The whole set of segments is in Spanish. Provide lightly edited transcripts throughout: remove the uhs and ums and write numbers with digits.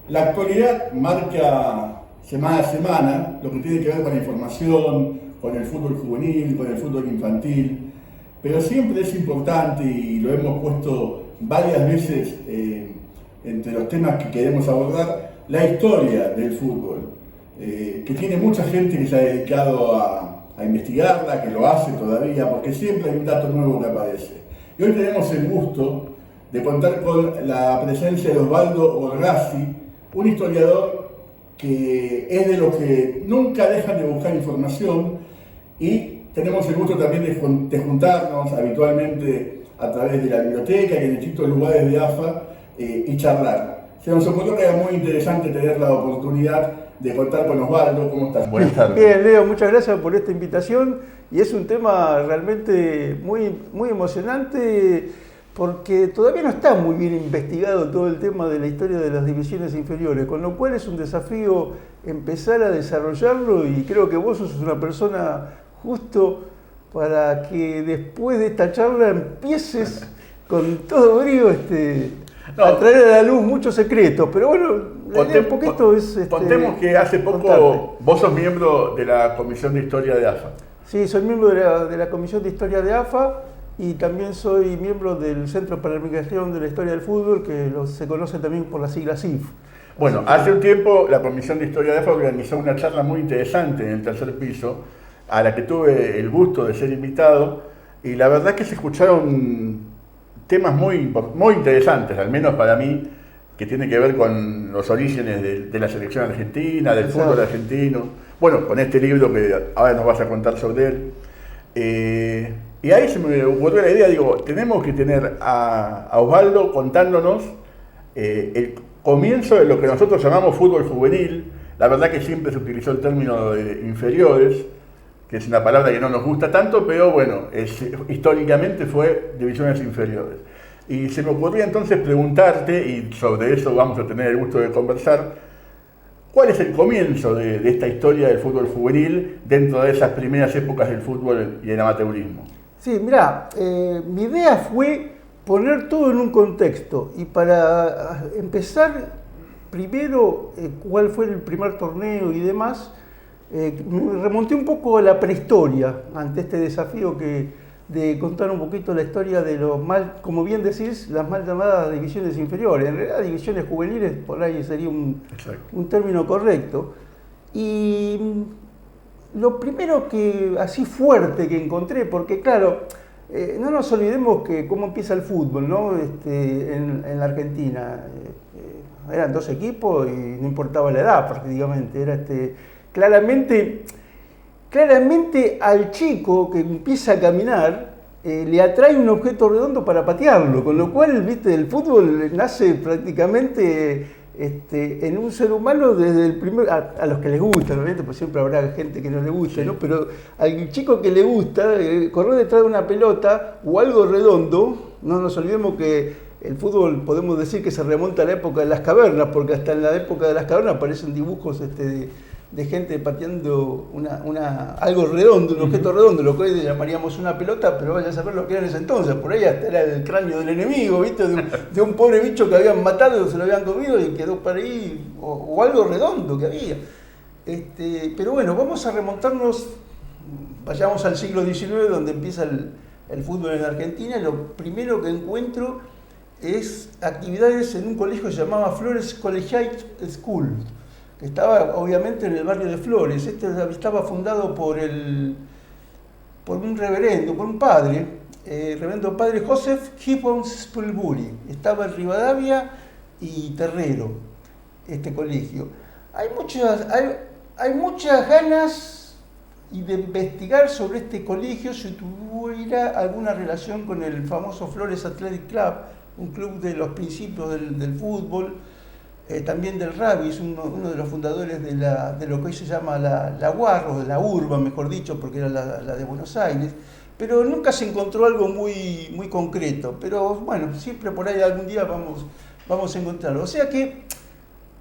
La actualidad marca semana a semana lo que tiene que ver con la información, con el fútbol juvenil, con el fútbol infantil, pero siempre es importante, y lo hemos puesto varias veces entre los temas que queremos abordar, la historia del fútbol, que tiene mucha gente que se ha dedicado a investigarla, que lo hace todavía, porque siempre hay un dato nuevo que aparece. Y hoy tenemos el gusto de contar con la presencia de Osvaldo Orgazzi, un historiador que es de los que nunca dejan de buscar información, y tenemos el gusto también de juntarnos habitualmente a través de la biblioteca y en distintos lugares de AFA y charlar. Se nos ocurrió que era muy interesante tener la oportunidad de contar con Osvaldo. ¿Cómo estás? Buenas tardes. Bien, Leo, muchas gracias por esta invitación, y es un tema realmente muy emocionante, porque todavía no está muy bien investigado todo el tema de la historia de las divisiones inferiores, con lo cual es un desafío empezar a desarrollarlo, y creo que vos sos una persona justo para que después de esta charla empieces con todo brío a traer a la luz muchos secretos. Pero bueno, la idea un poquito es... Contemos que hace poco contarte. vos sos miembro de la Comisión de Historia de AFA. Sí, soy miembro de la Comisión de Historia de AFA, y también soy miembro del Centro para la Investigación de la Historia del Fútbol, que se conoce también por la sigla CIF. Bueno, hace un tiempo la Comisión de Historia de AFA organizó una charla muy interesante en el tercer piso, a la que tuve el gusto de ser invitado, y la verdad es que se escucharon temas muy interesantes, al menos para mí, que tienen que ver con los orígenes de la selección argentina, del fútbol argentino. Bueno, con este libro que ahora nos vas a contar sobre él. Y ahí se me ocurrió la idea, digo, tenemos que tener a Osvaldo contándonos el comienzo de lo que nosotros llamamos fútbol juvenil. La verdad que siempre se utilizó el término de inferiores, que es una palabra que no nos gusta tanto, pero bueno, históricamente fue divisiones inferiores. Y se me ocurría entonces preguntarte, y sobre eso vamos a tener el gusto de conversar, ¿cuál es el comienzo de esta historia del fútbol juvenil dentro de esas primeras épocas del fútbol y el amateurismo? Sí, mirá, mi idea fue poner todo en un contexto, y para empezar, primero, cuál fue el primer torneo y demás, me remonté un poco a la prehistoria ante este desafío de contar un poquito la historia de los mal, como bien decís, las mal llamadas divisiones inferiores. En realidad, divisiones juveniles por ahí sería un término correcto. Y lo primero que así fuerte que encontré, porque claro, no nos olvidemos que cómo empieza el fútbol, ¿no? En la Argentina. Eran dos equipos y no importaba la edad prácticamente. Era claramente al chico que empieza a caminar le atrae un objeto redondo para patearlo, con lo cual, viste, el fútbol nace prácticamente en un ser humano desde el primer, a los que les gusta, obviamente, pues siempre habrá gente que no le guste, ¿no? Pero al chico que le gusta correr detrás de una pelota o algo redondo. No nos olvidemos que el fútbol, podemos decir que se remonta a la época de las cavernas, porque hasta en la época de las cavernas aparecen dibujos de gente pateando algo redondo, un objeto redondo, lo que hoy llamaríamos una pelota, pero vaya a saber lo que era en ese entonces. Por ahí hasta era el cráneo del enemigo, ¿viste? De un pobre bicho que habían matado, se lo habían comido y quedó por ahí, o algo redondo que había. Pero bueno, vamos a remontarnos, vayamos al siglo XIX, donde empieza el fútbol en Argentina. Lo primero que encuentro es actividades en un colegio que se llamaba Flores Collegiate School, que estaba obviamente en el barrio de Flores. Estaba fundado por un reverendo, por un padre, reverendo padre Joseph Gibbons Spilbury. Estaba en Rivadavia y Terrero, este colegio. Hay muchas ganas de investigar sobre este colegio, si tuviera alguna relación con el famoso Flores Athletic Club, un club de los principios del fútbol. También del rugby, es uno de los fundadores de lo que hoy se llama la UAR, o de la URBA, mejor dicho, porque era la de Buenos Aires, pero nunca se encontró algo muy concreto. Pero bueno, siempre por ahí algún día vamos a encontrarlo. O sea que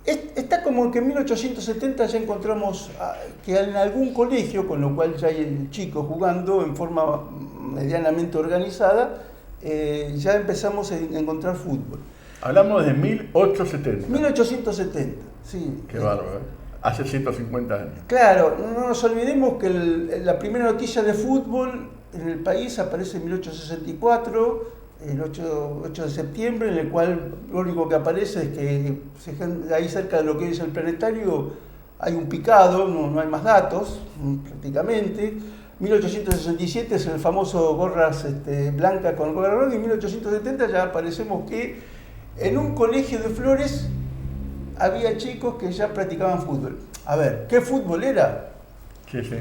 está como que en 1870 ya encontramos que en algún colegio, con lo cual ya hay chicos jugando en forma medianamente organizada, ya empezamos a encontrar fútbol. Hablamos de 1870. 1870, sí. Qué bárbaro, ¿eh? Hace 150 años. Claro, no nos olvidemos que la primera noticia de fútbol en el país aparece en 1864, el 8 de septiembre, en el cual lo único que aparece es que ahí cerca de lo que es el planetario hay un picado, no hay más datos prácticamente. 1867 es el famoso gorras blanca con gorra roja, y en 1870 ya aparecemos que en un colegio de Flores había chicos que ya practicaban fútbol. A ver, ¿qué fútbol era? Sí, sí.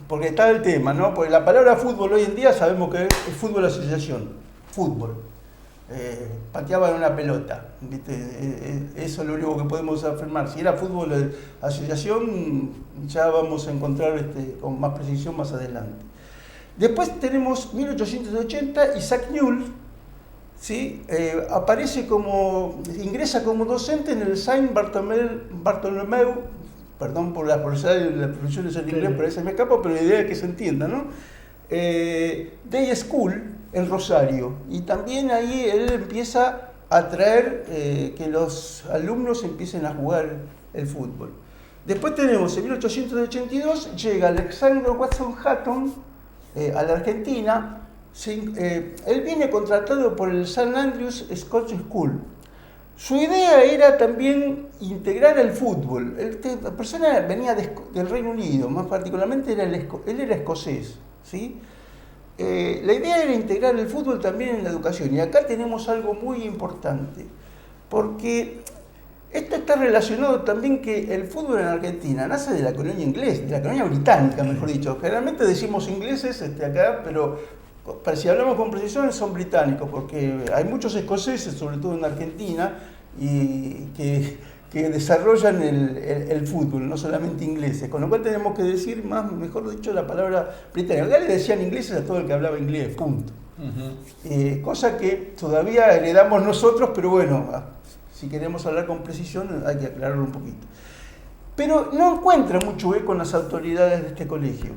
Porque está el tema, ¿no? Porque la palabra fútbol hoy en día sabemos que es fútbol asociación. Fútbol. Pateaban una pelota, ¿viste? Eso es lo único que podemos afirmar. Si era fútbol asociación, ya vamos a encontrar con más precisión más adelante. Después tenemos 1880, Isaac Newell, ¿sí? Ingresa como docente en el Saint Bartholomew, perdón por las pronunciaciones en inglés, pero se me escapa, pero la idea es que se entienda, ¿no? Day School en Rosario, y también ahí él empieza a traer que los alumnos empiecen a jugar el fútbol. Después tenemos, en 1882, llega Alexander Watson Hatton a la Argentina. Él viene contratado por el St. Andrews Scotch School. Su idea era también integrar el fútbol. La persona venía del Reino Unido, más particularmente él era escocés, ¿sí? La idea era integrar el fútbol también en la educación. Y acá tenemos algo muy importante, porque esto está relacionado también que el fútbol en Argentina nace de la colonia inglesa, de la colonia británica, mejor dicho. Generalmente decimos ingleses acá, pero si hablamos con precisión son británicos, porque hay muchos escoceses, sobre todo en Argentina, y que desarrollan el fútbol, no solamente ingleses, con lo cual tenemos que decir mejor dicho, la palabra británica. Acá le decían ingleses a todo el que hablaba inglés, punto. Cosa que todavía heredamos nosotros, pero bueno, si queremos hablar con precisión hay que aclararlo un poquito. Pero no encuentra mucho eco con las autoridades de este colegio.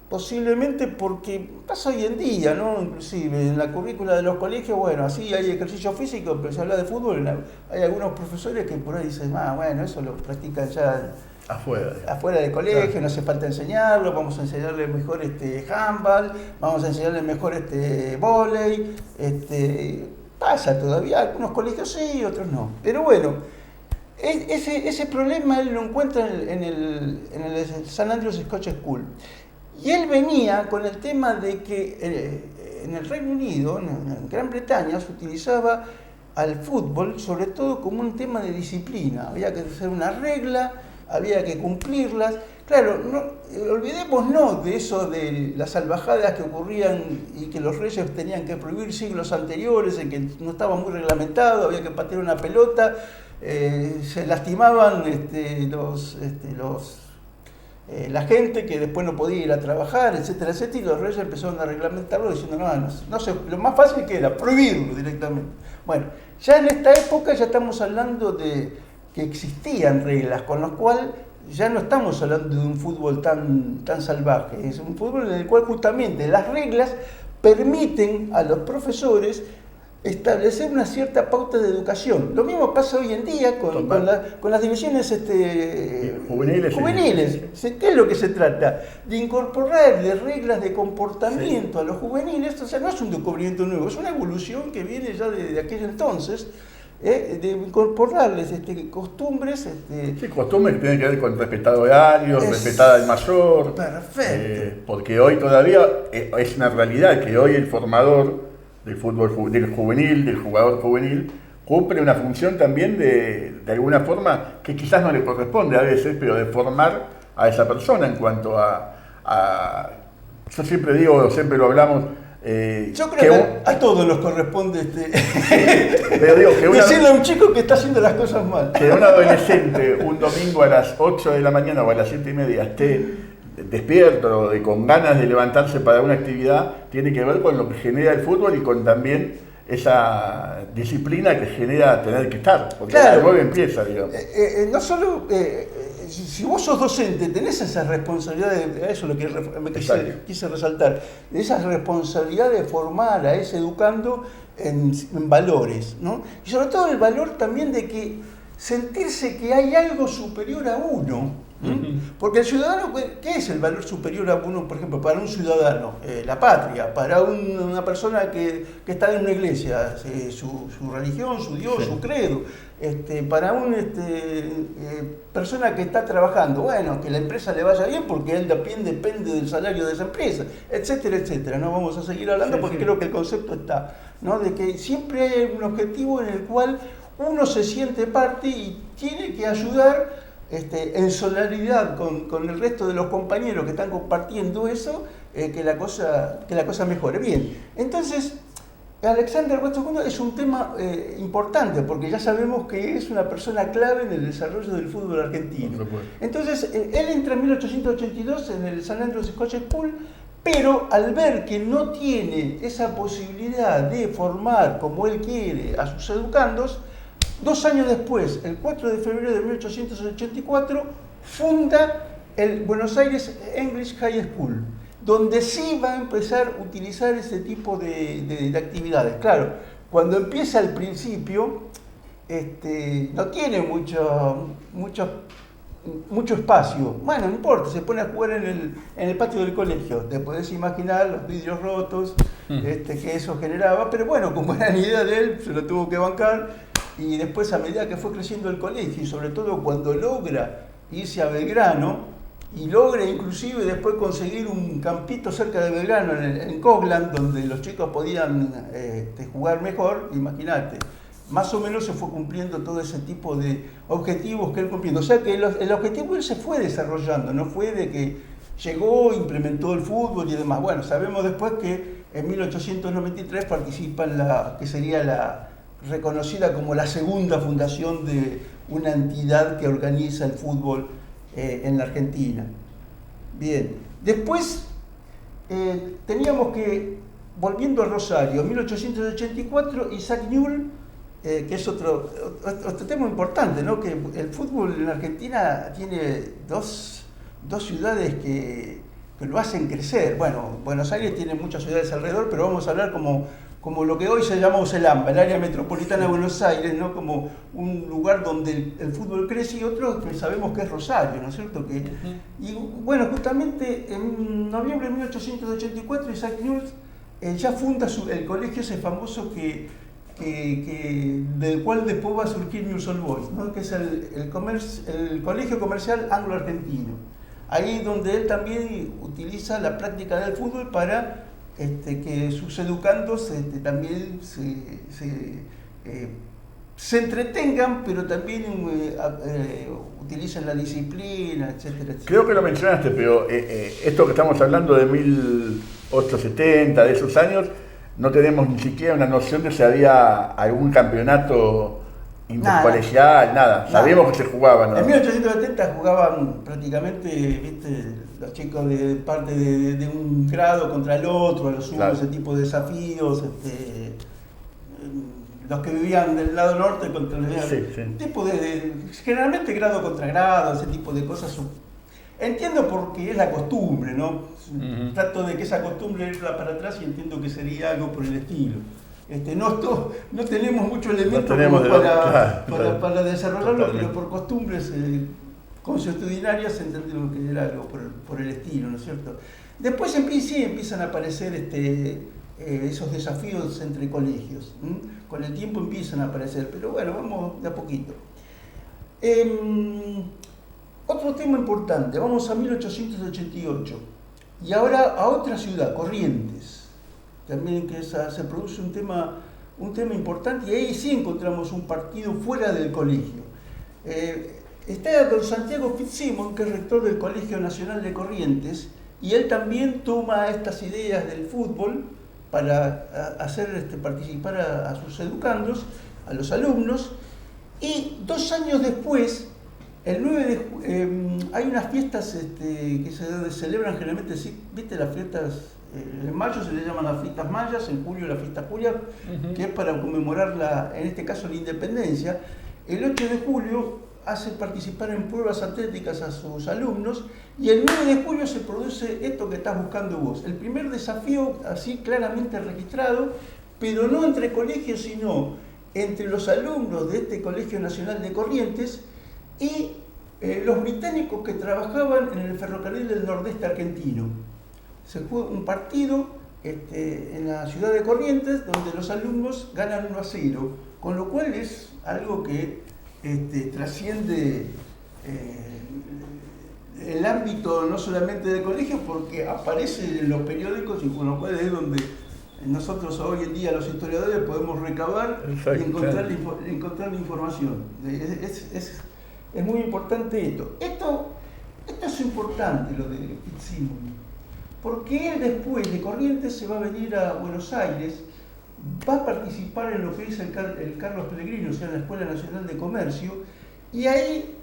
Posiblemente porque pasa hoy en día, ¿no? Inclusive en la currícula de los colegios, bueno, así hay ejercicio físico, pero se habla de fútbol, hay algunos profesores que por ahí dicen, bueno, eso lo practican ya afuera del colegio, no hace falta enseñarlo, vamos a enseñarle mejor handball, vamos a enseñarle mejor vóley, pasa todavía, algunos colegios sí, otros no, pero bueno, ese problema él lo encuentra en el St. Andrews Scotch School. Y él venía con el tema de que en el Reino Unido, en Gran Bretaña, se utilizaba al fútbol sobre todo como un tema de disciplina. Había que hacer una regla, había que cumplirlas. Claro, olvidémonos de eso de las salvajadas que ocurrían y que los reyes tenían que prohibir siglos anteriores, en que no estaba muy reglamentado, había que patear una pelota, se lastimaban la gente que después no podía ir a trabajar, etcétera, etcétera, y los reyes empezaron a reglamentarlo diciendo, no sé, lo más fácil que era prohibirlo directamente. Bueno, ya en esta época ya estamos hablando de que existían reglas, con lo cual ya no estamos hablando de un fútbol tan salvaje, es un fútbol en el cual justamente las reglas permiten a los profesores establecer una cierta pauta de educación. Lo mismo pasa hoy en día con las divisiones juveniles. ¿Qué es lo que se trata? De incorporarle reglas de comportamiento a los juveniles. O sea, no es un descubrimiento nuevo, es una evolución que viene ya de aquel entonces, de incorporarles costumbres. Sí, costumbres que tienen que ver con respetar horarios, respetar al mayor. Perfecto. Porque hoy todavía es una realidad que hoy el formador del fútbol, del juvenil, del jugador juvenil, cumple una función también de alguna forma que quizás no le corresponde a veces, pero de formar a esa persona en cuanto a yo siempre digo, siempre lo hablamos. Yo creo que a todos nos corresponde pero digo, decirle a un chico que está haciendo las cosas mal. Que un adolescente un domingo a las 8 de la mañana o a las 7:30 esté despierto y con ganas de levantarse para una actividad, tiene que ver con lo que genera el fútbol y con también esa disciplina que genera tener que estar, porque claro, luego empieza, digamos. No solo, si vos sos docente, tenés esa responsabilidad, eso es lo que quise resaltar, esa responsabilidad de formar a ese educando en valores, ¿no? Y sobre todo el valor también de que sentirse que hay algo superior a uno. Porque el ciudadano, ¿qué es el valor superior a uno, por ejemplo, para un ciudadano? La patria, para una persona que está en una iglesia, su religión, su Dios, sí, su credo. Para una persona que está trabajando, bueno, que la empresa le vaya bien porque él también depende del salario de esa empresa, etcétera, etcétera. No vamos a seguir hablando porque creo que el concepto está, ¿no? De que siempre hay un objetivo en el cual uno se siente parte y tiene que ayudar en solidaridad con el resto de los compañeros que están compartiendo eso, que la cosa mejore. Bien, entonces Alexander West II es un tema importante porque ya sabemos que es una persona clave en el desarrollo del fútbol argentino. Entonces él entra en 1882 en el St. Andrews Scotch School, pero al ver que no tiene esa posibilidad de formar como él quiere a sus educandos, 2 años después, el 4 de febrero de 1884, funda el Buenos Aires English High School, donde sí va a empezar a utilizar ese tipo de actividades. Claro, cuando empieza al principio, no tiene mucho espacio. Bueno, no importa, se pone a jugar en el patio del colegio. Te podés imaginar los vidrios rotos que eso generaba, pero bueno, como era la idea de él, se lo tuvo que bancar. Y después, a medida que fue creciendo el colegio, y sobre todo cuando logra irse a Belgrano, y logra inclusive después conseguir un campito cerca de Belgrano, en Coglan, donde los chicos podían jugar mejor, imagínate, más o menos se fue cumpliendo todo ese tipo de objetivos que él cumpliendo. O sea que el objetivo él se fue desarrollando, no fue de que llegó, implementó el fútbol y demás. Bueno, sabemos después que en 1893 participa en que sería la reconocida como la segunda fundación de una entidad que organiza el fútbol en la Argentina. Bien, después teníamos que, volviendo a Rosario, en 1884, Isaac Newell, que es otro tema importante, ¿no? Que el fútbol en Argentina tiene dos ciudades que lo hacen crecer. Bueno, Buenos Aires tiene muchas ciudades alrededor, pero vamos a hablar como lo que hoy se llama Ucelamba, el área metropolitana de Buenos Aires, ¿no? Como un lugar donde el fútbol crece, y otro que sabemos que es Rosario, ¿no es cierto? Y bueno, justamente en noviembre de 1884 Isaac Newell ya funda el colegio ese famoso del cual después va a surgir Newell's Old Boys, ¿no? Que es el Colegio Comercial Anglo-Argentino. Ahí donde él también utiliza la práctica del fútbol para que sus educandos también se entretengan, pero también utilicen la disciplina, etcétera, etcétera. Creo que lo mencionaste, pero esto que estamos hablando de 1870, de esos años, no tenemos ni siquiera una noción de si había algún campeonato intercolegial, nada. Sabíamos que se jugaban, ¿no? En 1870 jugaban prácticamente, ¿viste? Los chicos de parte de un grado contra el otro, a lo sumo, claro, ese tipo de desafíos, los que vivían del lado norte contra el tipo generalmente grado contra grado, ese tipo de cosas. Entiendo porque es la costumbre, ¿no? Trato de que esa costumbre irla para atrás y entiendo que sería algo por el estilo. No tenemos mucho elemento para desarrollarlo, totalmente, pero por costumbres consuetudinarias entendemos que era algo por el estilo, ¿no es cierto? Después empiezan a aparecer esos desafíos entre colegios. Con el tiempo empiezan a aparecer, pero bueno, vamos de a poquito. Otro tema importante, vamos a 1888, y ahora a otra ciudad, Corrientes, también que se produce un tema importante, y ahí sí encontramos un partido fuera del colegio. Está don Santiago Fitzsimons, que es rector del Colegio Nacional de Corrientes, y él también toma estas ideas del fútbol para hacer participar a sus educandos, a los alumnos, y 2 años después, el 9 de hay unas fiestas que se celebran generalmente, ¿viste? Las fiestas, en mayo se le llaman las fiestas mayas, en julio la fiesta Julia, que es para conmemorar, en este caso, la independencia. El 8 de julio hace participar en pruebas atléticas a sus alumnos, y el 9 de julio se produce esto que estás buscando vos. El primer desafío, así claramente registrado, pero no entre colegios, sino entre los alumnos de este Colegio Nacional de Corrientes y los británicos que trabajaban en el ferrocarril del Nordeste argentino. Se jugó un partido en la ciudad de Corrientes donde los alumnos ganan 1-0, con lo cual es algo que trasciende el ámbito no solamente del colegio, porque aparece en los periódicos y con lo cual es donde nosotros hoy en día los historiadores podemos recabar y encontrar la información. Es muy importante esto. Esto es importante, lo de Fitzsimons, porque él después de Corrientes se va a venir a Buenos Aires, va a participar en lo que es el Carlos Pellegrini, o sea, en la Escuela Nacional de Comercio, y ahí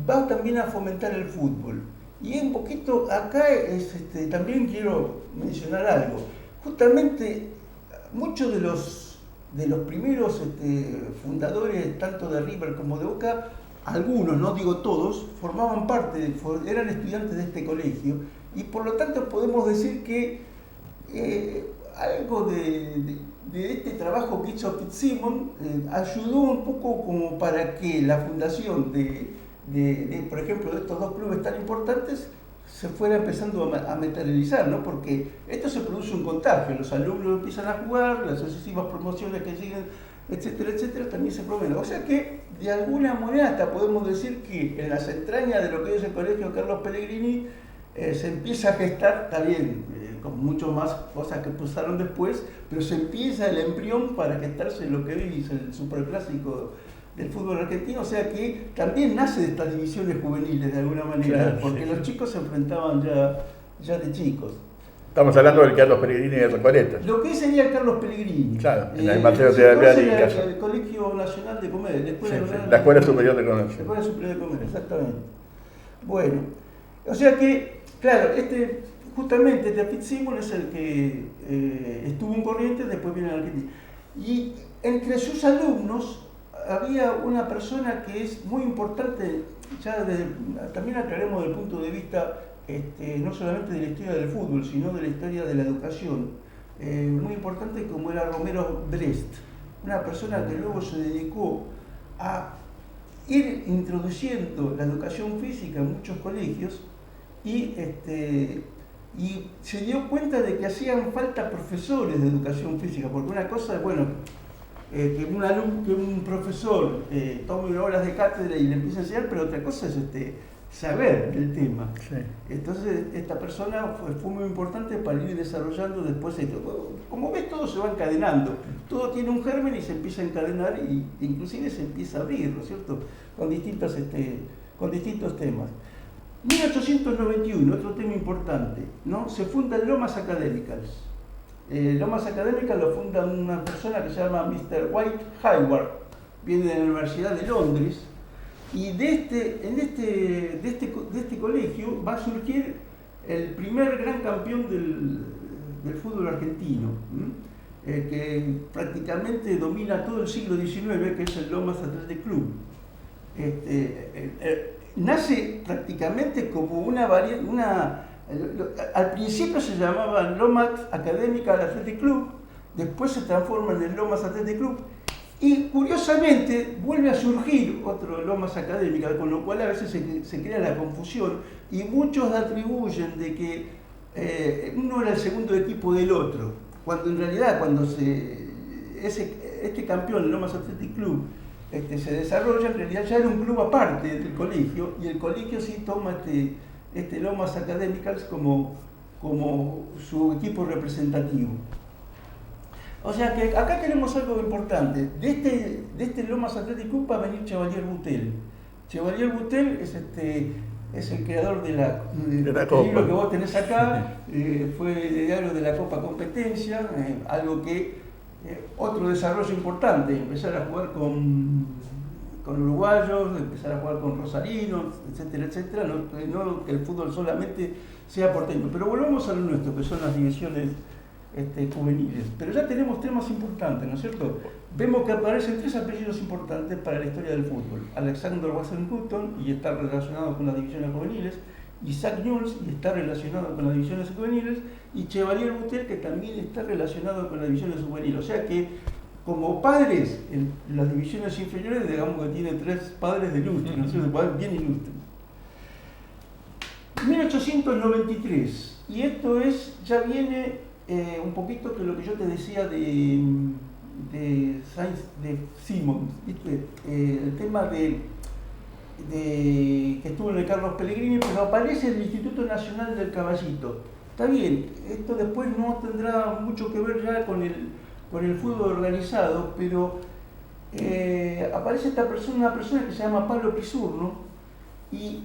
va también a fomentar el fútbol. Y un poquito acá también quiero mencionar algo. Justamente muchos de los primeros fundadores, tanto de River como de Boca, algunos, no digo todos, formaban parte, eran estudiantes de este colegio, y por lo tanto podemos decir que algo de este trabajo que hizo Fitzsimons ayudó un poco como para que la fundación por ejemplo, de estos dos clubes tan importantes se fuera empezando a materializar, ¿no? Porque esto se produce un contagio, los alumnos empiezan a jugar, las sucesivas promociones que siguen, etcétera, etcétera, también se promueven. O sea que, de alguna manera, hasta podemos decir que en las entrañas de lo que es el Colegio Carlos Pellegrini se empieza a gestar, está bien, con mucho más cosas que pasaron después, pero se empieza el embrión para gestarse lo que hoy es el superclásico del fútbol argentino, o sea que también nace de estas divisiones juveniles de alguna manera, claro, porque los chicos se enfrentaban ya de chicos. Estamos hablando del Carlos Pellegrini de Recoleta. Lo que sería el Carlos Pellegrini. Claro, en el Mateo de Alvear y el Colegio Nacional de Comercio, la Escuela Superior de Comercio. La Escuela Superior de Comercio, exactamente. Bueno, o sea que, claro, justamente Fitzsimons es el que estuvo en Corrientes, después viene a Argentina. Y entre sus alumnos había una persona que es muy importante, también aclaremos desde el punto de vista no solamente de la historia del fútbol, sino de la historia de la educación, muy importante, como era Romero Brest, una persona que luego se dedicó a ir introduciendo la educación física en muchos colegios y se dio cuenta de que hacían falta profesores de educación física, porque una cosa es, bueno, que un profesor tome horas de cátedra y le empiece a enseñar, pero otra cosa es saber del tema. Sí. Entonces esta persona fue muy importante para ir desarrollando después esto. Como ves, todo se va encadenando, todo tiene un germen y se empieza a encadenar e inclusive se empieza a abrir, ¿no es cierto?, con distintos temas. 1891, otro tema importante, ¿no? Se funda el Lomas Academicals. Lomas Academicals lo funda una persona que se llama Mr. White Hayward, viene de la Universidad de Londres, y de este colegio va a surgir el primer gran campeón del fútbol argentino, que prácticamente domina todo el siglo XIX, que es el Lomas Athletic Club. Nace prácticamente como al principio se llamaba Lomas Academical Athletic Club, después se transforma en el Lomas Athletic Club, y curiosamente vuelve a surgir otro Lomas Académica, con lo cual a veces se crea la confusión y muchos atribuyen de que uno era el segundo equipo del otro, cuando en realidad cuando este campeón, el Lomas Athletic Club, se desarrolla, en realidad ya era un club aparte del colegio, y el colegio sí toma este Lomas Academicals como su equipo representativo. O sea que acá tenemos algo importante. De este Lomas Athletic Club va a venir Chevalier Boutel. Chevalier Boutel es el creador del libro que vos tenés acá, fue el diario de la Copa Competencia, algo que, otro desarrollo importante, empezar a jugar con uruguayos, empezar a jugar con rosarinos, etcétera, etcétera, no que el fútbol solamente sea porteño. Pero volvamos a lo nuestro, que son las divisiones juveniles. Pero ya tenemos temas importantes, ¿no es cierto? Vemos que aparecen tres apellidos importantes para la historia del fútbol: Alexander Wasserman, y está relacionado con las divisiones juveniles; Isaac Newell's, y está relacionado con las divisiones juveniles; y Chevalier Boutel, que también está relacionado con las divisiones juveniles. O sea que, como padres, en las divisiones inferiores, digamos que tiene 3 padres de lustre, ¿no es cierto? Padres bien ilustres. 1893, y esto es, ya viene un poquito que lo que yo te decía de Simons, ¿viste? El tema de que estuvo en el Carlos Pellegrini, pero aparece el Instituto Nacional del Caballito. Está bien, esto después no tendrá mucho que ver ya con el fútbol organizado, pero aparece una persona que se llama Pablo Pisurno, y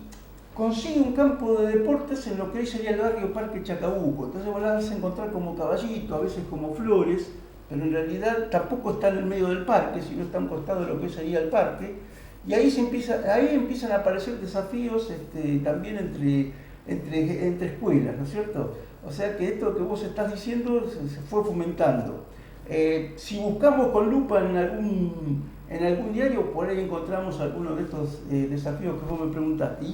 consigue un campo de deportes en lo que hoy sería el barrio Parque Chacabuco. Entonces vos la vas a encontrar como Caballito, a veces como Flores, pero en realidad tampoco está en el medio del parque, sino está a un costado de lo que sería el parque. Y ahí empiezan a aparecer desafíos también entre escuelas, ¿no es cierto? O sea que esto que vos estás diciendo se fue fomentando. Si buscamos con lupa en algún diario, por ahí encontramos algunos de estos desafíos que vos me preguntaste.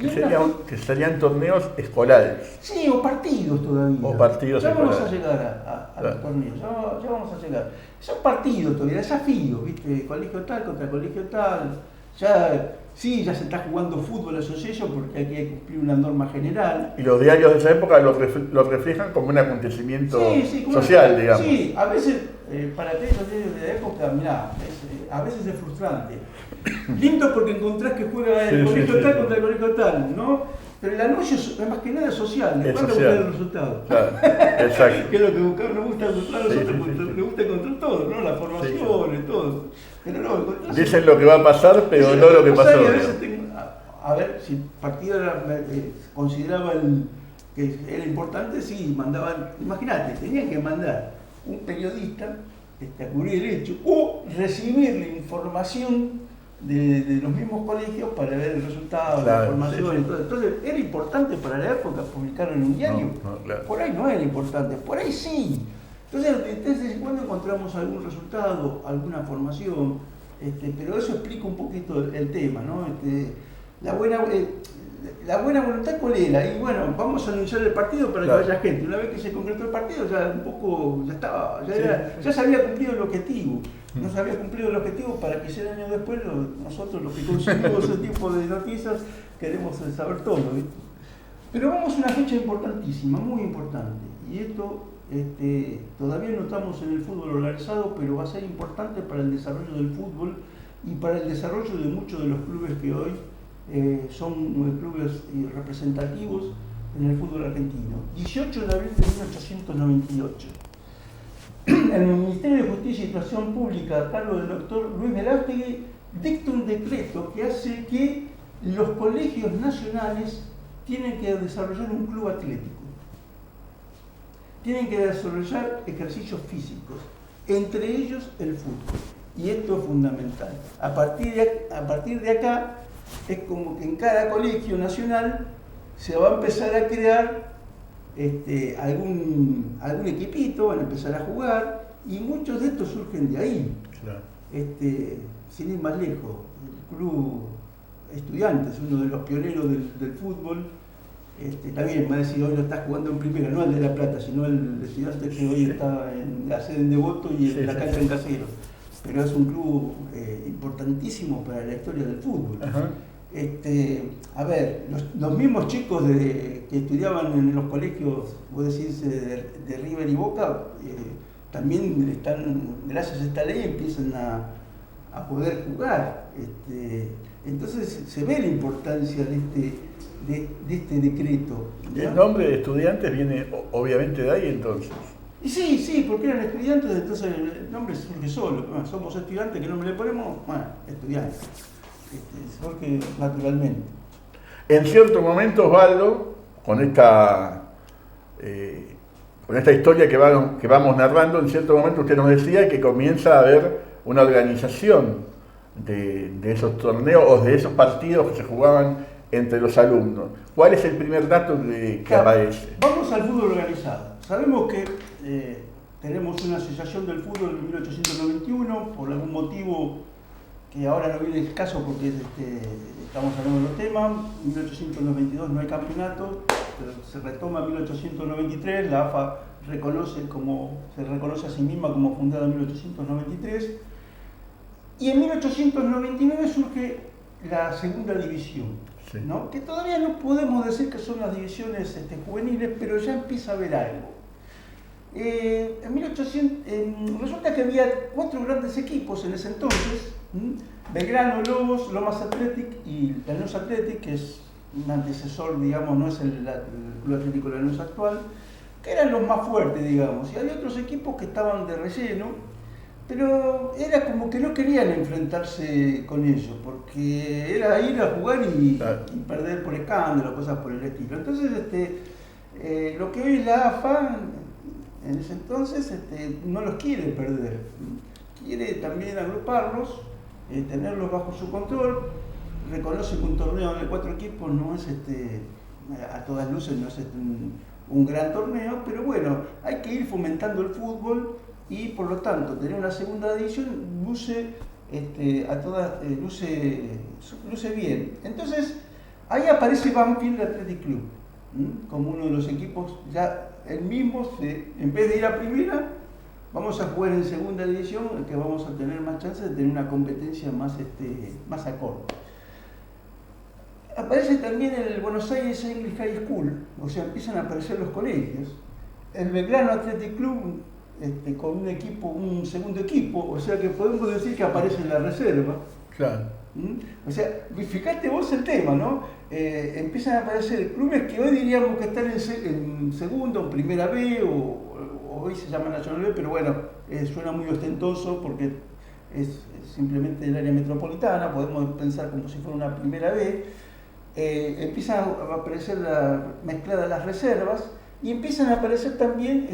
Que serían torneos escolares. Sí, o partidos todavía. O partidos ya escolares. Vamos a llegar a los torneos, ya vamos a llegar. Son partidos todavía, desafíos, ¿viste? Colegio tal contra colegio tal. Ya se está jugando fútbol asociación porque aquí hay que cumplir una norma general. Y los diarios de esa época los reflejan como un acontecimiento social, digamos. Sí, a veces, para aquellos diarios de la época, mirá, a veces es frustrante. Lindo porque encontrás que juega el colegio tal contra el colegio tal, ¿no? Pero el anuncio es más que nada social, después de buscar el resultado. Claro, exacto. Que es lo que buscamos, nos gusta encontrar nosotros, nos gusta encontrar todo, ¿no? Las formaciones, todo. Pero no, dicen lo que va a pasar, pero no lo que pasó. A ver, si el partido consideraba que era importante, sí, mandaban, imagínate, tenían que mandar un periodista a cubrir el hecho o recibir la información de los mismos colegios para ver el resultado, la información y todo. Entonces, ¿era importante para la época publicarlo en un diario? No, claro. Por ahí no era importante, por ahí sí. Entonces, cuando encontramos algún resultado, alguna formación, pero eso explica un poquito el tema, ¿no? La buena voluntad, ¿cuál era? Y bueno, vamos a anunciar el partido para que vaya gente. Una vez que se concretó el partido, ya un poco, ya se había cumplido el objetivo. No se había cumplido el objetivo para que 100 años después nosotros los que consumimos ese tipo de noticias queremos saber todo, ¿viste? Pero vamos a una fecha importantísima, muy importante. Y esto todavía no estamos en el fútbol organizado, pero va a ser importante para el desarrollo del fútbol y para el desarrollo de muchos de los clubes que hoy son clubes representativos en el fútbol argentino. 18 de abril de 1898. El Ministerio de Justicia y Educación Pública, a cargo del doctor Luis Velázquez, dicta un decreto que hace que los colegios nacionales tienen que desarrollar un club atlético. Tienen que desarrollar ejercicios físicos, entre ellos el fútbol. Y esto es fundamental. A partir de acá, es como que en cada colegio nacional se va a empezar a crear algún equipito, van a empezar a jugar, y muchos de estos surgen de ahí. Claro. Sin ir más lejos, el Club Estudiantes, uno de los pioneros del fútbol, también me ha decidido hoy no está jugando en primera, no el de La Plata, sino el de Estudiantes que hoy está en la sede en Devoto y en la cancha en Casero. Pero es un club importantísimo para la historia del fútbol. Ajá. A ver, los mismos chicos que estudiaban en los colegios, vos decís, de River y Boca, también están, gracias a esta ley, empiezan a poder jugar. Entonces se ve la importancia de este decreto, ¿no? El nombre de Estudiantes viene obviamente de ahí entonces. Y sí, porque eran estudiantes, entonces el nombre surge solo. Bueno, somos estudiantes, ¿qué nombre le ponemos? Bueno, estudiantes. Surge naturalmente. En cierto momento, Osvaldo, con esta historia que vamos narrando, en cierto momento usted nos decía que comienza a haber una organización de esos torneos o de esos partidos que se jugaban entre los alumnos. ¿Cuál es el primer dato que aparece? Vamos al fútbol organizado. Sabemos que tenemos una asociación del fútbol en 1891, por algún motivo que ahora no viene el caso porque estamos hablando de los temas. En 1892 no hay campeonato, se retoma en 1893, la AFA se reconoce a sí misma como fundada en 1893, y en 1899 surge la segunda división, Sí. ¿no? Que todavía no podemos decir que son las divisiones juveniles, pero ya empieza a haber algo. En 1800, resulta que había 4 grandes equipos en ese entonces: Belgrano, Lobos, Lomas Athletic y Lanús Athletic, que es un antecesor, digamos, no es el Club Atlético Lanús actual, que eran los más fuertes, digamos. Y había otros equipos que estaban de relleno, pero era como que no querían enfrentarse con ellos, porque era ir a jugar y perder por escándalo, cosas por el estilo. Entonces, lo que hoy es la AFA, en ese entonces, no los quiere perder. Quiere también agruparlos, tenerlos bajo su control. Reconoce que un torneo de 4 equipos no es, a todas luces, no es un gran torneo, pero bueno, hay que ir fomentando el fútbol y por lo tanto tener una segunda división luce bien. Entonces, ahí aparece Banfield Athletic Club, como uno de los equipos, ya el mismo, en vez de ir a primera, vamos a jugar en segunda división, que vamos a tener más chances de tener una competencia más acorde. Aparece también el Buenos Aires English High School, o sea, empiezan a aparecer los colegios. El Belgrano Athletic Club, con un segundo equipo, o sea que podemos decir que aparece en la reserva. Claro. O sea, fíjate vos el tema, ¿no? Empiezan a aparecer clubes que hoy diríamos que están en segunda o primera B, o hoy se llama Nacional B, pero bueno, suena muy ostentoso porque es simplemente del área metropolitana, podemos pensar como si fuera una primera B. Empiezan a aparecer mezcladas las reservas y empiezan a aparecer también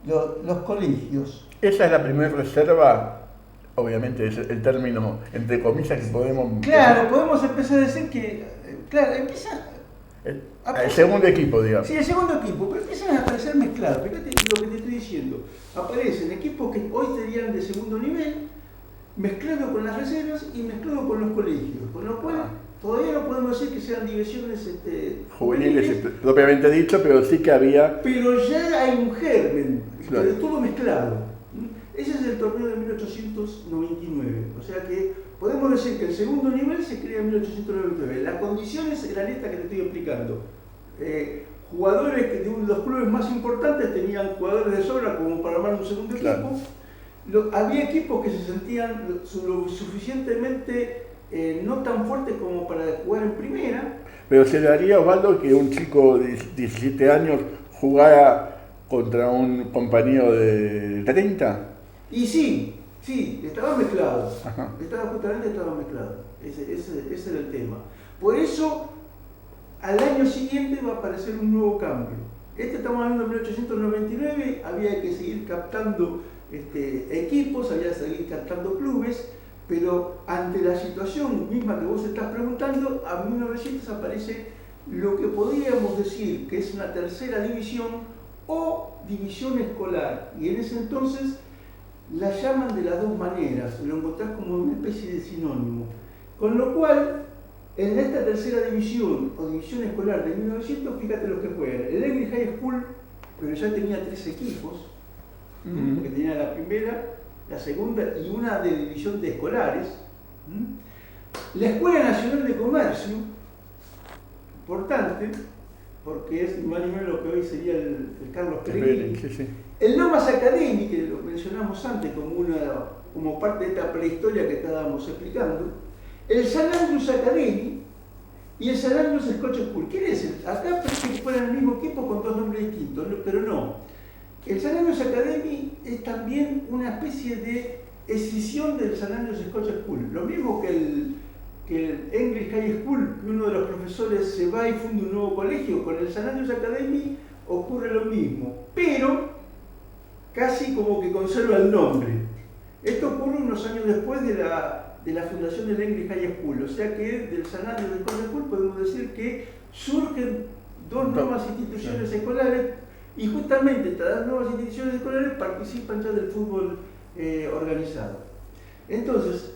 los colegios. Esa es la primera reserva, obviamente es el término entre comillas que podemos... Claro, podemos empezar a decir que, claro, empieza... El segundo equipo, digamos. Sí, el segundo equipo, pero empiezan a aparecer mezclados. Fíjate lo que te estoy diciendo. Aparecen equipos que hoy serían de segundo nivel, mezclado con las reservas y mezclado con los colegios. Con lo cual, todavía no podemos decir que sean divisiones juveniles, propiamente dicho, pero sí que había... Pero ya hay un germen, claro, de todo mezclado. Ese es el torneo de 1899. O sea que podemos decir que el segundo nivel se crea en 1899. La condición es la lista que te estoy explicando. Jugadores que de los clubes más importantes tenían jugadores de sobra como para armar un segundo equipo. Había equipos que se sentían lo suficientemente no tan fuertes como para jugar en primera. Pero se daría, Osvaldo, que un chico de 17 años jugara contra un compañero de 30. Y sí, estaba mezclado. Ajá. Justamente estaba mezclado. Ese era el tema. Por eso, al año siguiente va a aparecer un nuevo cambio. Estamos hablando de 1899, había que seguir captando equipos, había que seguir captando clubes, pero ante la situación misma que vos estás preguntando, a 1900 aparece lo que podríamos decir que es una tercera división o división escolar, y en ese entonces la llaman de las dos maneras, lo encontrás como una especie de sinónimo. Con lo cual, en esta tercera división o división escolar de 1900, fíjate lo que juegan. El English High School, pero ya tenía 3 equipos, porque tenía la primera, la segunda y una de división de escolares. La Escuela Nacional de Comercio, importante, porque es más o menos lo que hoy sería el Carlos Pellegrini. Sí, sí. El Lomas Academy, que lo mencionamos antes como parte de esta prehistoria que estábamos explicando. El San Andrews Academy y el San Andrews Scotch School. ¿Qué es? Acá parece que fueran el mismo equipo con 2 nombres distintos, pero no. El San Andrews Academy es también una especie de escisión del San Andrews Scotch School. Lo mismo que el English High School, que uno de los profesores se va y funda un nuevo colegio. Con el San Andrews Academy ocurre lo mismo, pero casi como que conserva el nombre. Esto ocurre unos años después de la fundación del English High School, o sea que del San Andrews Scotch School podemos decir que surgen 2 nuevas instituciones escolares, y justamente estas nuevas instituciones escolares participan ya del fútbol organizado. Entonces,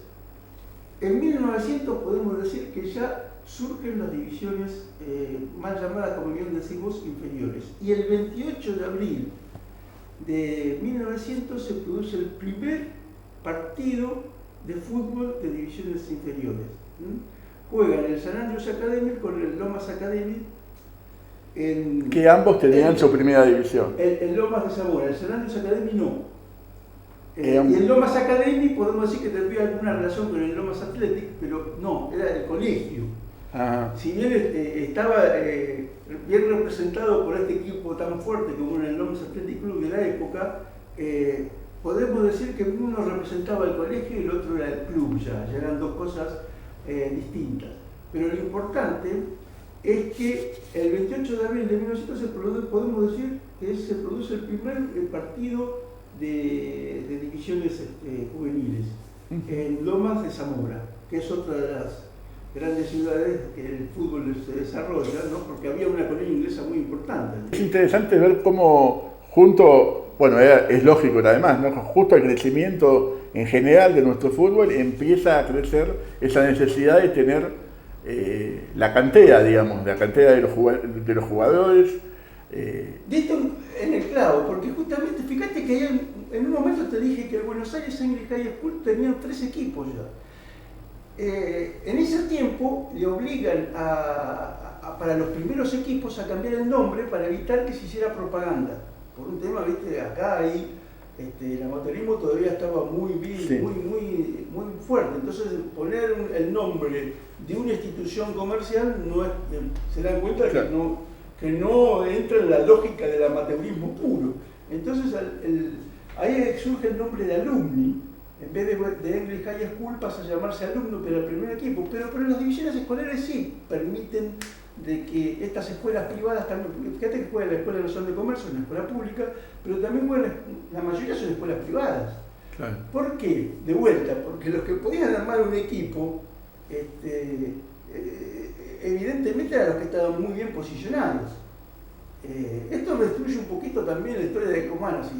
en 1900 podemos decir que ya surgen las divisiones más llamadas, como bien decimos, inferiores. Y el 28 de abril de 1900 se produce el primer partido de fútbol de divisiones inferiores. Juegan el San Andrews Academy con el Lomas Academy. Que ambos tenían su primera división. El Lomas de Zamora, el San Andrews Academy no. Y el Lomas Academy podemos decir que tendría alguna relación con el Lomas Athletic, pero no, era el colegio. Ajá. Si bien estaba bien representado por este equipo tan fuerte como era el Lomas Athletic Club de la época, podemos decir que uno representaba el colegio y el otro era el club, ya eran dos cosas distintas. Pero lo importante es que el 28 de abril de 1900 podemos decir que se produce el primer partido de divisiones juveniles en Lomas de Zamora, que es otra de las grandes ciudades que el fútbol se desarrolla, ¿no? Porque había una colonia inglesa muy importante. Es interesante ver cómo es lógico además, ¿no? Justo al crecimiento en general de nuestro fútbol empieza a crecer esa necesidad de tener la cantera, digamos, la cantera de los jugadores. Diste en el clavo, porque justamente, fíjate que en un momento te dije que el Buenos Aires English High School tenían 3 equipos ya. En ese tiempo le obligan para los primeros equipos a cambiar el nombre para evitar que se hiciera propaganda. Por un tema, viste, acá ahí el amateurismo todavía estaba muy bien, sí, muy fuerte. Entonces poner el nombre de una institución comercial no es, se dan cuenta, claro, que no entra en la lógica del amateurismo puro. Entonces ahí surge el nombre de Alumni. En vez de English High School pasa a llamarse Alumno, pero el primer equipo. Pero las divisiones escolares sí permiten de que estas escuelas privadas también, fíjate que juegan la Escuela Nacional de Comercio, una escuela pública, pero también juegan, la mayoría son escuelas privadas. Claro. ¿Por qué? De vuelta, porque los que podían armar un equipo, evidentemente eran los que estaban muy bien posicionados. Esto destruye un poquito también la historia de Comano. Si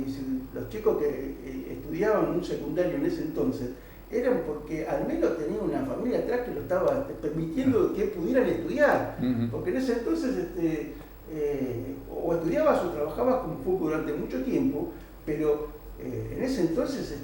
los chicos que estudiaban un secundario en ese entonces eran porque al menos tenían una familia atrás que lo estaba permitiendo que pudieran estudiar. Porque en ese entonces o estudiabas o trabajabas como fútbol durante mucho tiempo, pero en ese entonces,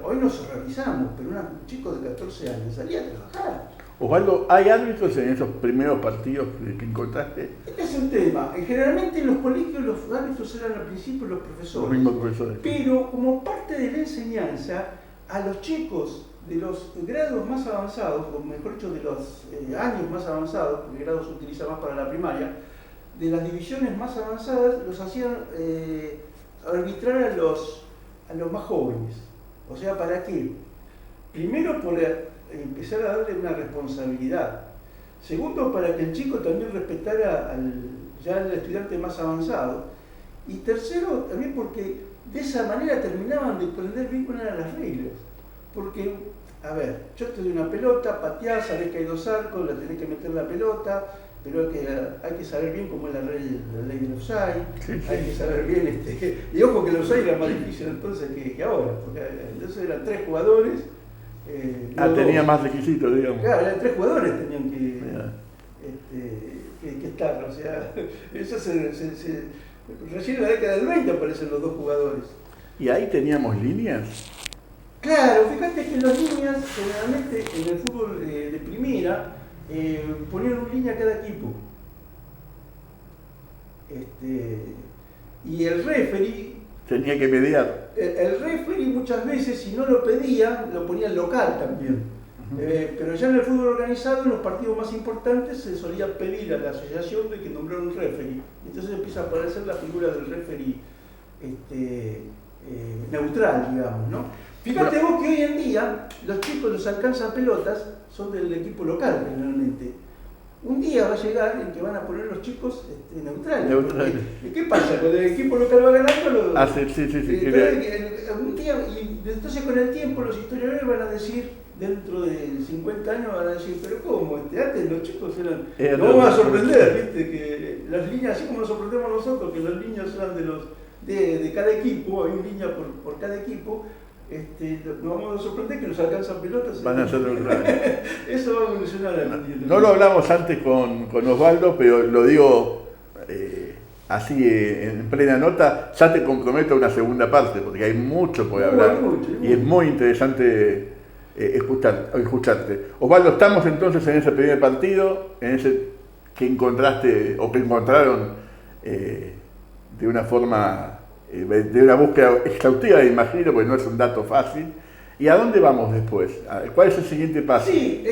hoy nos horrorizamos, pero un chico de 14 años salía a trabajar. Osvaldo, ¿hay árbitros en esos primeros partidos que encontraste? Este es un tema. Generalmente en los colegios los árbitros eran al principio los profesores. Los mismos profesores. Pero como parte de la enseñanza, a los chicos de los grados más avanzados, o mejor dicho, de los años más avanzados, porque el grado se utiliza más para la primaria, de las divisiones más avanzadas, los hacían arbitrar a los más jóvenes. O sea, ¿para qué? Primero, por empezar a darle una responsabilidad. Segundo, para que el chico también respetara al estudiante más avanzado. Y tercero, también porque de esa manera terminaban de aprender bien cuáles eran las reglas. Porque, yo te doy una pelota, pateás, sabés que hay 2 arcos, la tenés que meter la pelota, pero hay que saber bien cómo es la ley del offside, hay que saber bien, y ojo que el offside era más difícil entonces que ahora, porque entonces eran 3 jugadores. Tenía más requisitos, digamos. Claro, eran 3 jugadores tenían que estar, o sea, eso recién en la década del 20 aparecen los 2 jugadores. ¿Y ahí teníamos líneas? Claro, fíjate que las líneas, generalmente en el fútbol de primera, ponían una línea a cada equipo. Y el referee tenía que mediar. El referee muchas veces, si no lo pedía, lo ponía en local también. Pero ya en el fútbol organizado, en los partidos más importantes, se solía pedir a la asociación de que nombrara un referee. Entonces empieza a aparecer la figura del referee neutral, digamos, ¿no? Fíjate vos que hoy en día los chicos, los alcanzan pelotas, son del equipo local generalmente. Un día va a llegar en que van a poner los chicos neutrales. ¿Qué pasa? Cuando el equipo local va ganando, un día, y entonces con el tiempo los historiadores van a decir, dentro de 50 años van a decir, pero ¿cómo? Antes los chicos eran... No vamos a sorprender, ¿viste? Que las líneas, así como nos sorprendemos nosotros, que las líneas eran de cada equipo, hay una línea por cada equipo. nos vamos a sorprender que nos alcanzan pelotas. Van a ser Eso va a evolucionar. No lo hablamos antes con Osvaldo, pero lo digo así en plena nota, ya te comprometo a una segunda parte, porque hay mucho por hablar y es muy interesante escucharte. Osvaldo, estamos entonces en ese primer partido, en ese que encontraste o que encontraron de una forma, de una búsqueda exhaustiva, imagino, porque no es un dato fácil. ¿Y a dónde vamos después? ¿Cuál es el siguiente paso? Sí,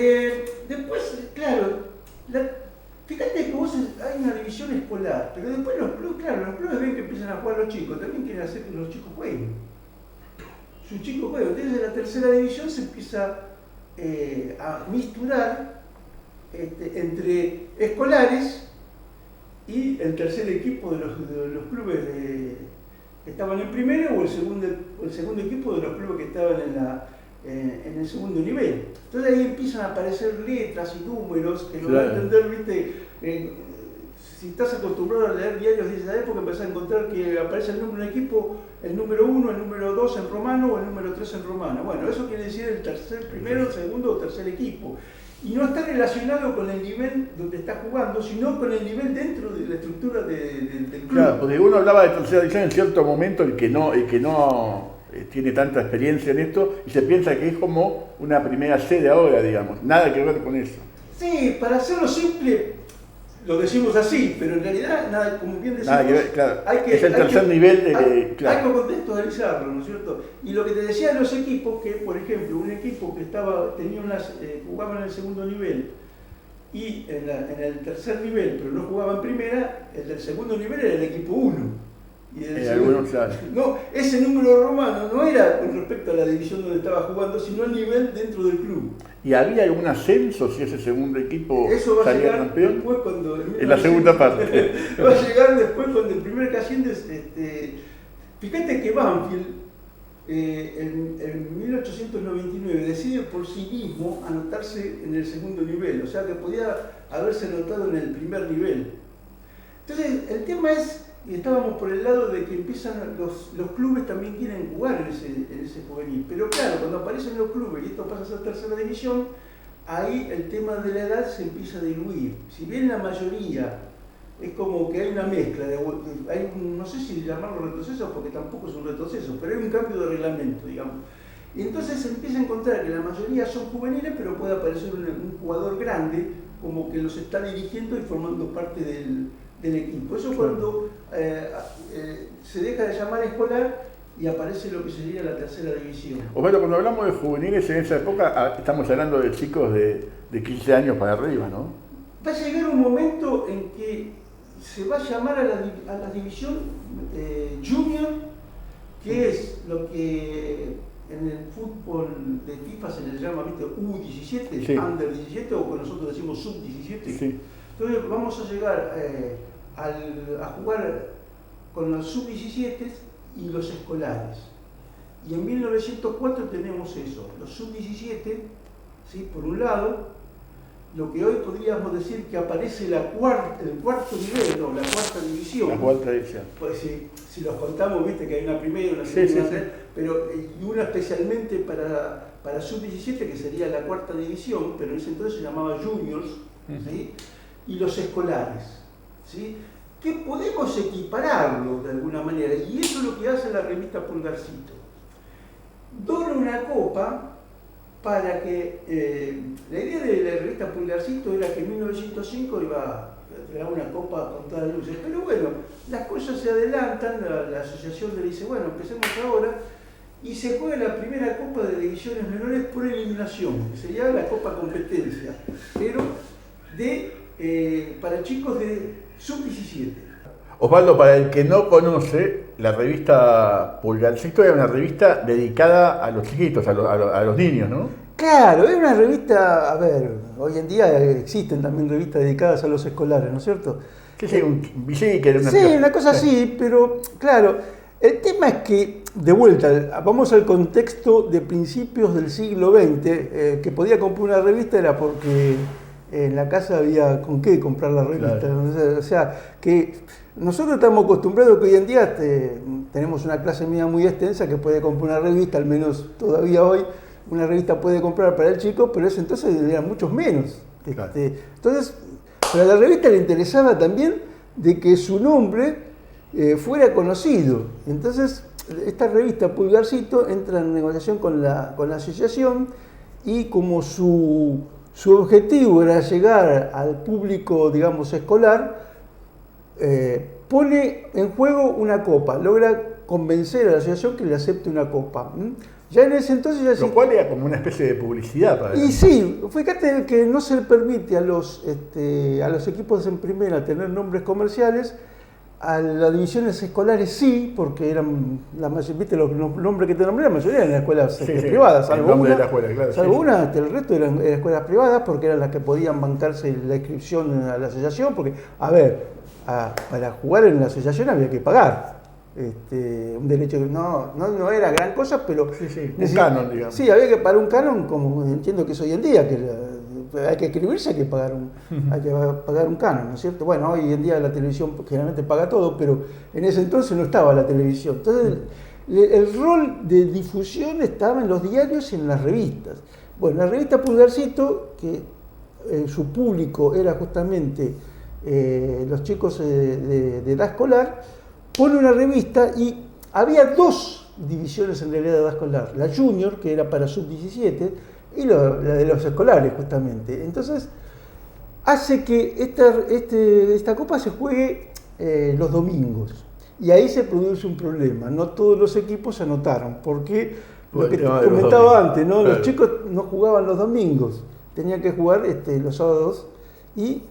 después, claro, fíjate que vos hay una división escolar, pero después los clubes ven que empiezan a jugar los chicos, también quieren hacer que los chicos jueguen. Sus chicos jueguen. Desde la tercera división se empieza a misturar entre escolares y el tercer equipo de los clubes que estaban en primero o el segundo equipo de los clubes que estaban en el segundo nivel. Entonces ahí empiezan a aparecer letras y números que no van a entender, ¿viste? Si estás acostumbrado a leer diarios de esa época, empezás a encontrar que aparece el número de un equipo, el número 1, el número 2 en romano o el número 3 en romano. Bueno, eso quiere decir el primero, segundo o tercer equipo. Y no está relacionado con el nivel donde está jugando, sino con el nivel dentro de la estructura del club. Claro, porque uno hablaba de tercera división en cierto momento, el que no tiene tanta experiencia en esto, y se piensa que es como una primera C de ahora, digamos. Nada que ver con eso. Sí, para hacerlo simple, lo decimos así, pero en realidad, nada, como bien decimos, nada que ver, claro. Es el tercer nivel de... Claro. Hay que contextualizarlo, ¿no es cierto? Y lo que te decía de los equipos, que por ejemplo, un equipo que jugaba en el segundo nivel y en el tercer nivel, pero no jugaba en primera, el del segundo nivel era el equipo 1. No, ese número romano no era con respecto a la división donde estaba jugando, sino el nivel dentro del club. ¿Y había algún ascenso si ese segundo equipo eso va salía a llegar campeón? Después cuando en la segunda parte. Va a llegar después cuando el primer que asciende. Fíjate que Banfield en 1899 decide por sí mismo anotarse en el segundo nivel, o sea que podía haberse anotado en el primer nivel. Entonces el tema es, y estábamos por el lado de que empiezan los clubes también quieren jugar en ese juvenil, pero claro, cuando aparecen los clubes y esto pasa a ser tercera división, ahí el tema de la edad se empieza a diluir. Si bien la mayoría es como que hay una mezcla, no sé si llamarlo retroceso porque tampoco es un retroceso, pero hay un cambio de reglamento, digamos. Y entonces se empieza a encontrar que la mayoría son juveniles, pero puede aparecer un jugador grande como que los está dirigiendo y formando parte del equipo. Eso cuando se deja de llamar escolar y aparece lo que sería la tercera división. Bueno, cuando hablamos de juveniles en esa época, estamos hablando de chicos de 15 años para arriba, ¿no? Va a llegar un momento en que se va a llamar a la división junior, que es lo que en el fútbol de FIFA se le llama, ¿viste? U17, sí. Under 17, o que nosotros decimos sub-17. Sí. Entonces vamos a llegar a jugar con los sub-17 y los escolares. Y en 1904 tenemos eso, los sub-17, ¿sí? Por un lado, lo que hoy podríamos decir que aparece el cuarto nivel, no, la cuarta división. La cuarta división. Pues si los contamos, viste que hay una primera, una segunda, sí. Pero y una especialmente para sub-17, que sería la cuarta división, pero en ese entonces se llamaba juniors, ¿sí? Y los escolares, ¿sí? Que podemos equipararlo de alguna manera, y eso es lo que hace la revista Pulgarcito. Dona una copa para que, la idea de la revista Pulgarcito era que en 1905 iba a entregar una copa con todas las luces, pero bueno, las cosas se adelantan, la asociación le dice, bueno, empecemos ahora, y se juega la primera copa de divisiones menores por eliminación, que sería la copa competencia, pero para chicos de sub-17. Osvaldo, para el que no conoce, la revista Pulgarcito era una revista dedicada a los chiquitos, a los niños, ¿no? Claro, es una revista, a ver, hoy en día existen también revistas dedicadas a los escolares, ¿no es cierto? Sí, una cosa así, pero claro, el tema es que, de vuelta, vamos al contexto de principios del siglo XX, que podía comprar una revista era porque en la casa había con qué comprar la revista. Claro. O sea, que nosotros estamos acostumbrados que hoy en día tenemos una clase media muy extensa que puede comprar una revista, al menos todavía hoy, una revista puede comprar para el chico, pero ese entonces eran muchos menos. Claro. Entonces, pero a la revista le interesaba también de que su nombre fuera conocido. Entonces, esta revista Pulgarcito entra en negociación con la asociación y como su objetivo era llegar al público, digamos, escolar, pone en juego una copa, logra convencer a la asociación que le acepte una copa. Ya en ese entonces... Ya lo cual era como una especie de publicidad para Y sí, fíjate que no se le permite a los equipos en primera tener nombres comerciales, a las divisiones escolares sí, porque eran ¿viste los nombres que te nombré? La mayoría eran escuelas privadas, salvo una, el resto eran escuelas privadas porque eran las que podían bancarse la inscripción a la asociación, porque, a ver, para jugar en la asociación había que pagar. Un derecho que no era gran cosa, pero un canon, digamos. Sí, había que pagar un canon, como entiendo que es hoy en día, que hay que inscribirse, hay que pagar un canon, ¿no es cierto? Bueno, hoy en día la televisión generalmente paga todo, pero en ese entonces no estaba la televisión. Entonces el rol de difusión estaba en los diarios y en las revistas. Bueno, la revista Pulgarcito, que su público era justamente los chicos de edad escolar, pone una revista y había dos divisiones en realidad de edad escolar, la junior, que era para sub-17, y la de los escolares justamente. Entonces hace que esta copa se juegue los domingos, y ahí se produce un problema. No todos los equipos se anotaron, porque lo que te comentaba antes, ¿no? Claro. Los chicos no jugaban los domingos, tenían que jugar los sábados, y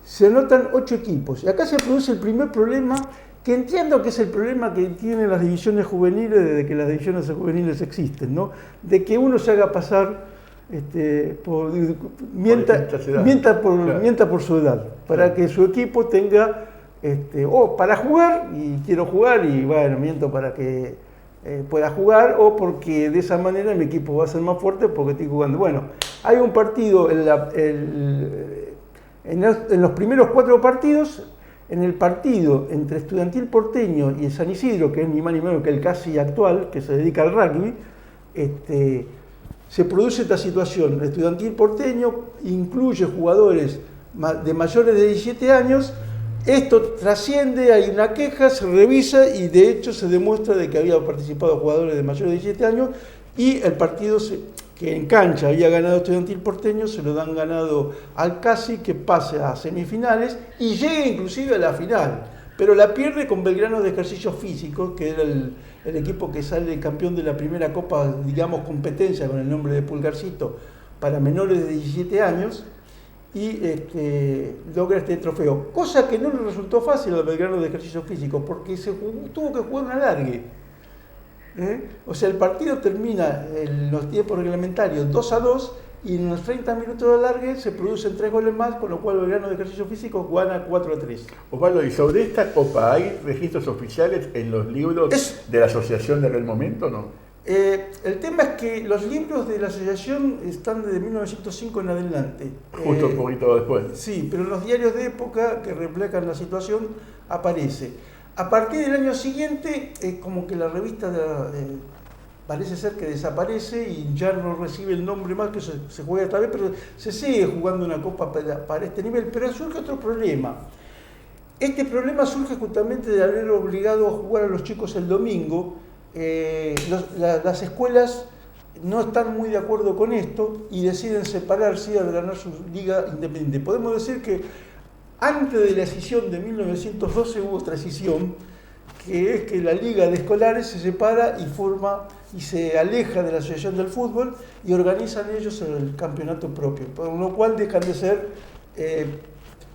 se anotan 8 equipos. Y acá se produce el primer problema, que entiendo que es el problema que tienen las divisiones juveniles desde que las divisiones juveniles existen, ¿no? De que uno se haga pasar, mienta por su edad, para que su equipo tenga, para jugar, y quiero jugar, y bueno, miento para que pueda jugar, o porque de esa manera mi equipo va a ser más fuerte porque estoy jugando. Bueno, hay un partido, en los primeros 4 partidos, en el partido entre Estudiantil Porteño y el San Isidro, que es ni más ni menos que el casi actual, que se dedica al rugby, se produce esta situación. El Estudiantil Porteño incluye jugadores de mayores de 17 años, esto trasciende, hay una queja, se revisa y de hecho se demuestra de que había participado jugadores de mayores de 17 años, y el partido que en cancha había ganado Estudiantil Porteño, se lo dan ganado al Casi, que pase a semifinales y llega inclusive a la final, pero la pierde con Belgrano de Ejercicios Físicos, que era el equipo que sale campeón de la primera copa, digamos, competencia con el nombre de Pulgarcito para menores de 17 años, y logra este trofeo, cosa que no le resultó fácil al Belgrano de Ejercicios Físicos, porque tuvo que jugar un alargue. O sea, el partido termina en los tiempos reglamentarios 2-2, y en los 30 minutos de alargue se producen 3 goles más, con lo cual el Belgrano de Ejercicios Físicos gana 4-3. Osvaldo, ¿y sobre esta copa hay registros oficiales en los libros de la asociación de aquel momento, no? El tema es que los libros de la asociación están desde 1905 en adelante. Justo un poquito después. Sí, pero en los diarios de época que reflejan la situación aparece. A partir del año siguiente, como que la revista parece ser que desaparece y ya no recibe el nombre más, que se juega esta vez, pero se sigue jugando una copa para este nivel. Pero surge otro problema. Este problema surge justamente de haber obligado a jugar a los chicos el domingo. Las escuelas no están muy de acuerdo con esto y deciden separarse al ganar su liga independiente. Podemos decir que antes de la escisión de 1912 hubo otra escisión, que es que la liga de escolares se separa y se aleja de la asociación del fútbol y organizan ellos el campeonato propio, por lo cual dejan de ser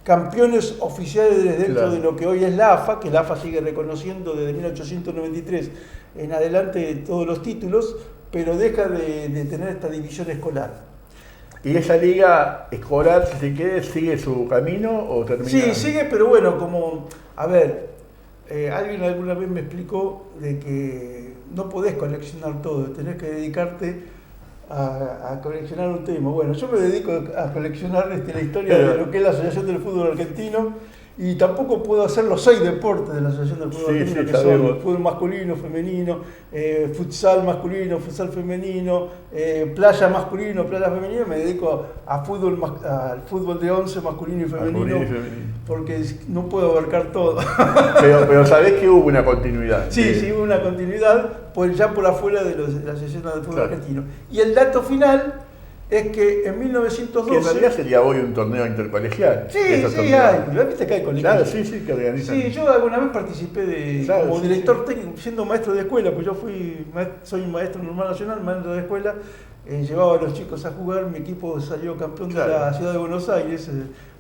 campeones oficiales dentro de lo que hoy es la AFA, que la AFA sigue reconociendo desde 1893 en adelante todos los títulos, pero deja de tener esta división escolar. ¿Y esa liga escolar, si se quiere, sigue su camino o termina? Sí, sigue, pero bueno, como, a ver, alguien alguna vez me explicó de que no podés coleccionar todo, tenés que dedicarte a coleccionar un tema. Bueno, yo me dedico a coleccionar la historia de lo que es la Asociación del Fútbol Argentino. Y tampoco puedo hacer los 6 deportes de la Asociación del Fútbol Argentino, que son el fútbol masculino, femenino, futsal masculino, futsal femenino, playa masculino, playa femenina. Me dedico al fútbol de 11 masculino y femenino, porque no puedo abarcar todo. Pero sabés que hubo una continuidad. Sí, hubo una continuidad, pues ya por afuera de la Asociación del Fútbol Argentino. Y el dato final es que en 1912... Que en realidad sería hoy un torneo intercolegial. Sí, hay. ¿Viste que hay colegios? Claro, sí, que organizan. Sí, yo alguna vez participé como director técnico, siendo maestro de escuela, pues yo soy un maestro normal nacional, maestro de escuela, llevaba a los chicos a jugar, mi equipo salió campeón de la ciudad de Buenos Aires,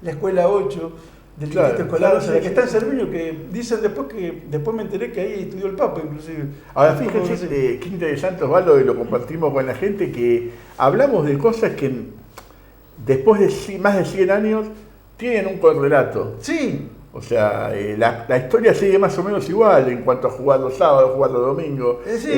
la escuela 8 del distrito escolar, o sea, que está en Cerviño, que dicen después me enteré que ahí estudió el Papa, inclusive. Ahora fíjense qué interesante, Osvaldo, y lo compartimos con la gente, que hablamos de cosas que después de más de 100 años tienen un correlato. Sí. O sea, la historia sigue más o menos igual en cuanto a jugar los sábados, jugar los domingos. Sí.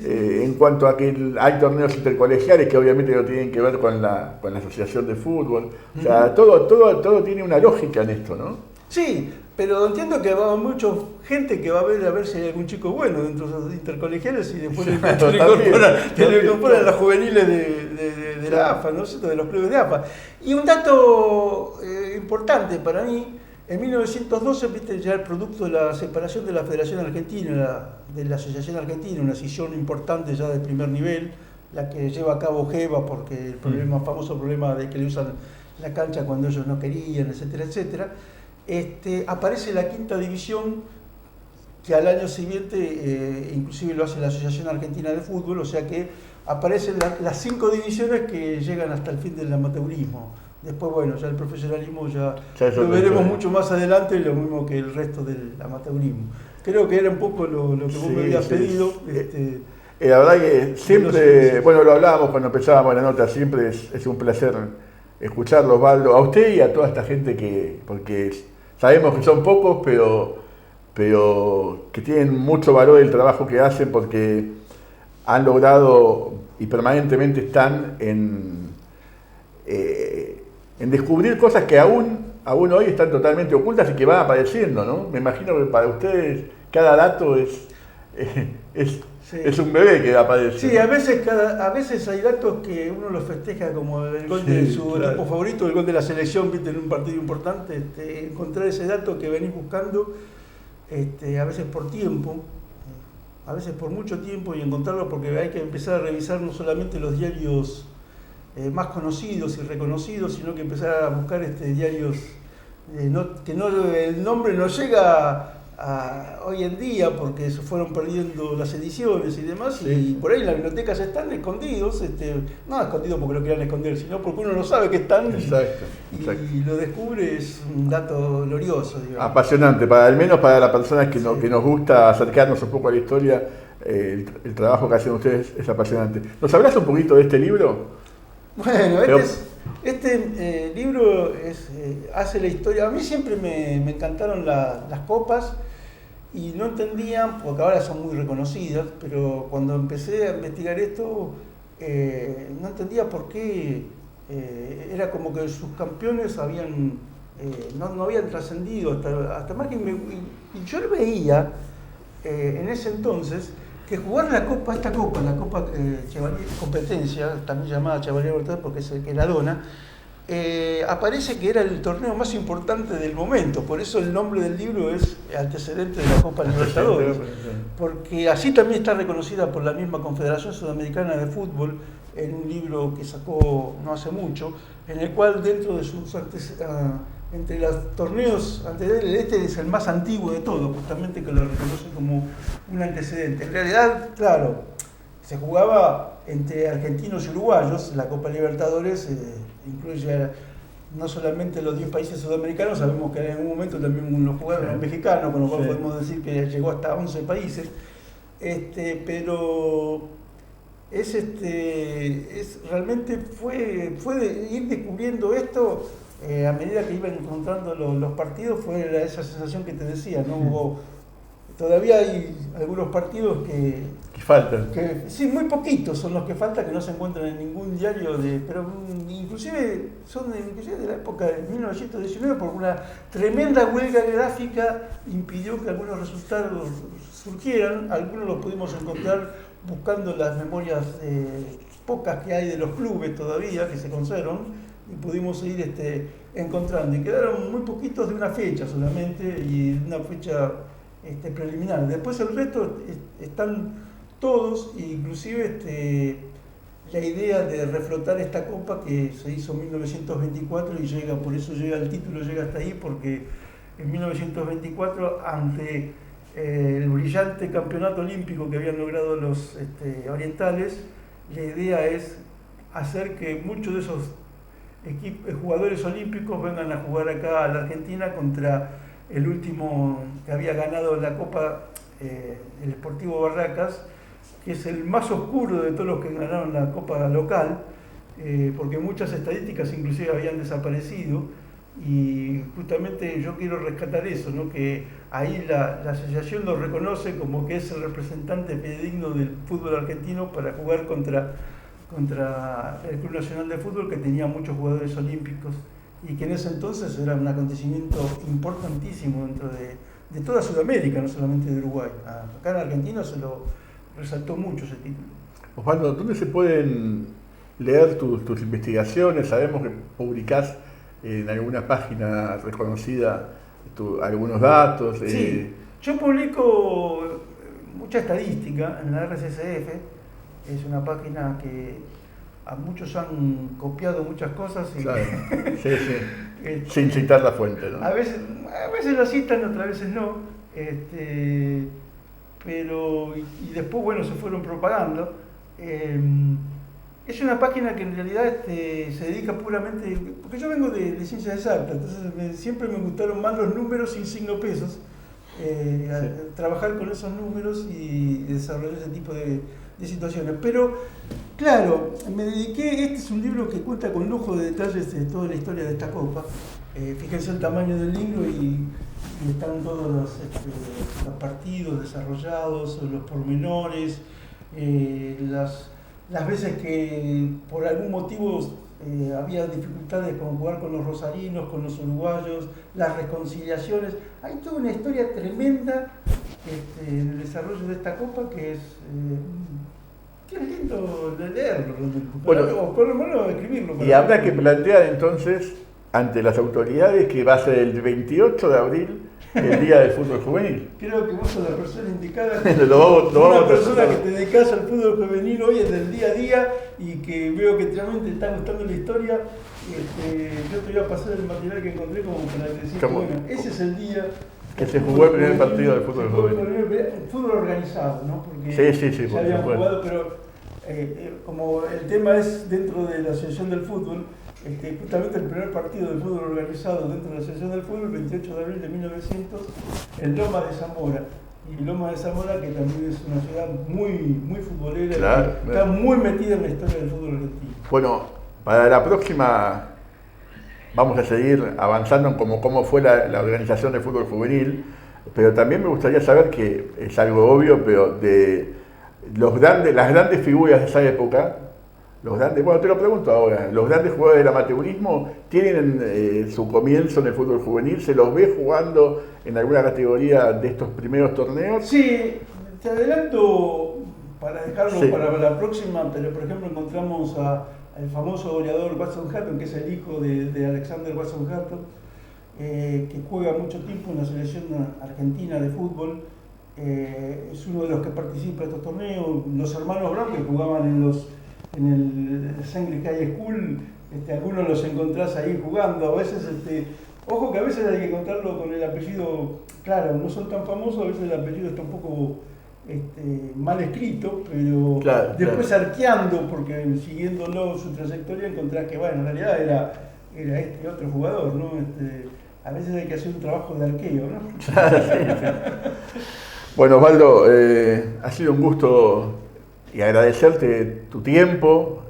En cuanto a que hay torneos intercolegiales que obviamente no tienen que ver con la asociación de fútbol. O sea, todo tiene una lógica en esto, ¿no? Sí, pero entiendo que va mucha gente que va a ver si hay algún chico bueno dentro de los intercolegiales y después le incorporan a las juveniles de la AFA, ¿no? De los clubes de AFA. Y un dato importante para mí, en 1912, viste, ya el producto de la separación de la Federación Argentina, de la Asociación Argentina, una decisión importante ya de primer nivel, la que lleva a cabo GEVA, porque el famoso problema de que le usan la cancha cuando ellos no querían, etcétera, etcétera. Aparece la quinta división, que al año siguiente inclusive lo hace la Asociación Argentina de Fútbol, o sea que aparecen las 5 divisiones que llegan hasta el fin del amateurismo. Después, bueno, ya el profesionalismo ya lo veremos mucho más adelante, lo mismo que el resto del amateurismo. Creo que era un poco lo que vos me habías pedido. La verdad que siempre, bueno, lo hablábamos cuando empezábamos la nota, siempre es un placer escucharlo, Osvaldo, a usted y a toda esta gente porque sabemos que son pocos, pero que tienen mucho valor el trabajo que hacen, porque han logrado y permanentemente están en descubrir cosas que aún hoy están totalmente ocultas y que van apareciendo, ¿no? Me imagino que para ustedes cada dato es un bebé que aparece. Sí, ¿no? a veces hay datos que uno los festeja como el gol de su equipo favorito, el gol de la selección, ¿viste? En un partido importante, encontrar ese dato que venís buscando, a veces por tiempo, a veces por mucho tiempo, y encontrarlo porque hay que empezar a revisar no solamente los diarios más conocidos y reconocidos, sino que empezar a buscar diarios que el nombre no llega hoy en día porque se fueron perdiendo las ediciones y demás, y por ahí en las bibliotecas están escondidos, no escondidos porque lo quieran esconder, sino porque uno no sabe que están. Exacto. Y lo descubre, es un dato glorioso, digamos. Apasionante, al menos para las personas que nos gusta acercarnos un poco a la historia, el trabajo que hacen ustedes es apasionante. ¿Nos hablas un poquito de este libro? Bueno, este libro hace la historia. A mí siempre me encantaron las copas y no entendía, porque ahora son muy reconocidas, pero cuando empecé a investigar esto, no entendía por qué era como que sus campeones no habían trascendido hasta más que y yo lo veía en ese entonces, que jugar la copa Chevalier Competencia, también llamada Chevalier Libertadores porque es el que la dona, aparece que era el torneo más importante del momento, por eso el nombre del libro es antecedente de la Copa Libertadores, porque así también está reconocida por la misma Confederación Sudamericana de Fútbol en un libro que sacó no hace mucho, en el cual dentro de sus entre los torneos anteriores, este es el más antiguo de todos, justamente que lo reconoce como un antecedente. En realidad, claro, se jugaba entre argentinos y uruguayos, la Copa Libertadores incluye no solamente los 10 países sudamericanos, sabemos que en algún momento también lo jugaron los mexicanos, con lo cual podemos decir que llegó hasta 11 países, pero realmente fue de ir descubriendo esto. A medida que iban encontrando los partidos, fue esa sensación que te decía, ¿no? Hubo todavía hay algunos partidos que faltan. Sí, muy poquitos son los que faltan, que no se encuentran en ningún diario, pero inclusive son inclusive de la época de 1919, porque una tremenda huelga gráfica impidió que algunos resultados surgieran. Algunos los pudimos encontrar buscando las memorias pocas que hay de los clubes todavía, que se conservan, y pudimos ir encontrando. Y quedaron muy poquitos de una fecha solamente, y de una fecha preliminar. Después el resto están todos, inclusive la idea de reflotar esta copa que se hizo en 1924 y llega, por eso llega el título, llega hasta ahí, porque en 1924, ante el brillante campeonato olímpico que habían logrado los orientales, la idea es hacer que muchos de esos jugadores olímpicos vengan a jugar acá a la Argentina contra el último que había ganado la copa, el Sportivo Barracas, que es el más oscuro de todos los que ganaron la copa local, porque muchas estadísticas inclusive habían desaparecido, y justamente yo quiero rescatar eso, ¿no? Que ahí la asociación lo reconoce como que es el representante fidedigno del fútbol argentino para jugar contra el Club Nacional de Fútbol, que tenía muchos jugadores olímpicos y que en ese entonces era un acontecimiento importantísimo dentro de toda Sudamérica, no solamente de Uruguay. Acá en Argentina se lo resaltó mucho ese título. Osvaldo, ¿dónde se pueden leer tus investigaciones? Sabemos que publicás en alguna página reconocida algunos datos. Sí, yo publico mucha estadística en la RCCF, es una página que a muchos han copiado muchas cosas. Y claro. Sí, sí. Sin citar la fuente, ¿no? A veces la citan, otras veces no. Pero y después, bueno, se fueron propagando. Es una página que en realidad se dedica puramente, porque yo vengo de ciencias exactas, entonces siempre me gustaron más los números sin signo pesos, sí. Trabajar con esos números y desarrollar ese tipo de situaciones. Pero, claro, me dediqué, este es un libro que cuenta con lujo de detalles de toda la historia de esta copa. Fíjense el tamaño del libro y están todos los partidos desarrollados, los pormenores, las veces que por algún motivo había dificultades con jugar con los rosarinos, con los uruguayos, las reconciliaciones. Hay toda una historia tremenda en el desarrollo de esta copa que es lindo de leerlo, bueno, o por lo menos escribirlo. Y habrá que plantear entonces ante las autoridades que va a ser el 28 de abril el Día del Fútbol Juvenil. Creo que vos sos la persona indicada. Una persona que te dedicas al fútbol juvenil hoy es del día a día y que veo que realmente te está gustando la historia. Yo te voy a pasar el material que encontré como para decir que bueno, ese es el día que se jugó el primer partido del fútbol juvenil. El fútbol organizado, ¿no? Porque sí, ya habían jugado, pero como el tema es dentro de la Asociación del Fútbol, justamente el primer partido de fútbol organizado dentro de la Asociación del Fútbol, el 28 de abril de 1900, en Loma de Zamora. Y Loma de Zamora, que también es una ciudad muy futbolera, claro, que está muy metida en la historia del fútbol argentino. Bueno, para la próxima vamos a seguir avanzando en cómo fue la organización del fútbol juvenil, pero también me gustaría saber, que es algo obvio, pero de las grandes figuras de esa época, bueno, te lo pregunto ahora, los grandes jugadores del amateurismo tienen su comienzo en el fútbol juvenil, ¿se los ve jugando en alguna categoría de estos primeros torneos? Sí, te adelanto para dejarlo para la próxima, pero por ejemplo encontramos al famoso goleador Watson Hatton, que es el hijo de Alexander Watson Hatton, que juega mucho tiempo en la selección argentina de fútbol. Es uno de los que participa en estos torneos. Los hermanos Brown, que jugaban en el Sangre High School, algunos los encontrás ahí jugando. A veces, ojo que a veces hay que contarlo con el apellido, claro, no son tan famosos, a veces el apellido está un poco mal escrito, pero claro, después arqueando, porque siguiéndolo su trayectoria encontrás que, bueno, en realidad era este otro jugador, ¿no? A veces hay que hacer un trabajo de arqueo, ¿no? Sí. Bueno, Osvaldo, ha sido un gusto y agradecerte tu tiempo,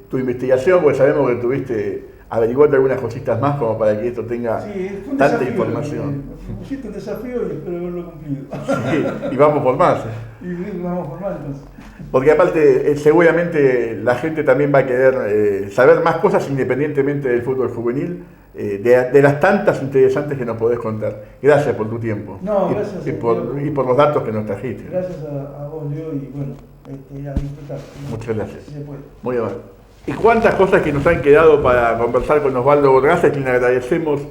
tu investigación, porque sabemos que tuviste averiguando algunas cositas más como para que esto tenga Sí, fue un tanta desafío, información. me pusiste un desafío y espero haberlo cumplido. Sí, y vamos por más. Y vamos por más entonces. Porque aparte, seguramente la gente también va a querer saber más cosas independientemente del fútbol juvenil, de las tantas interesantes que nos podés contar. Gracias por tu tiempo. No, gracias. Y por los datos que nos trajiste. Gracias a vos, Leo, y bueno, a disfrutar. Muchas gracias. Si se puede. Muy bien. Y cuántas cosas que nos han quedado para conversar con Osvaldo Borgasa, a quien agradecemos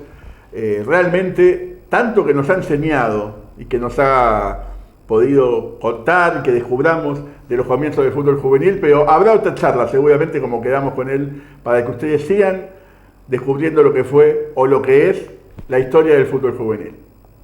realmente tanto que nos ha enseñado y que nos ha podido contar y que descubramos de los comienzos del fútbol juvenil, pero habrá otra charla seguramente como quedamos con él para que ustedes sigan descubriendo lo que fue o lo que es la historia del fútbol juvenil.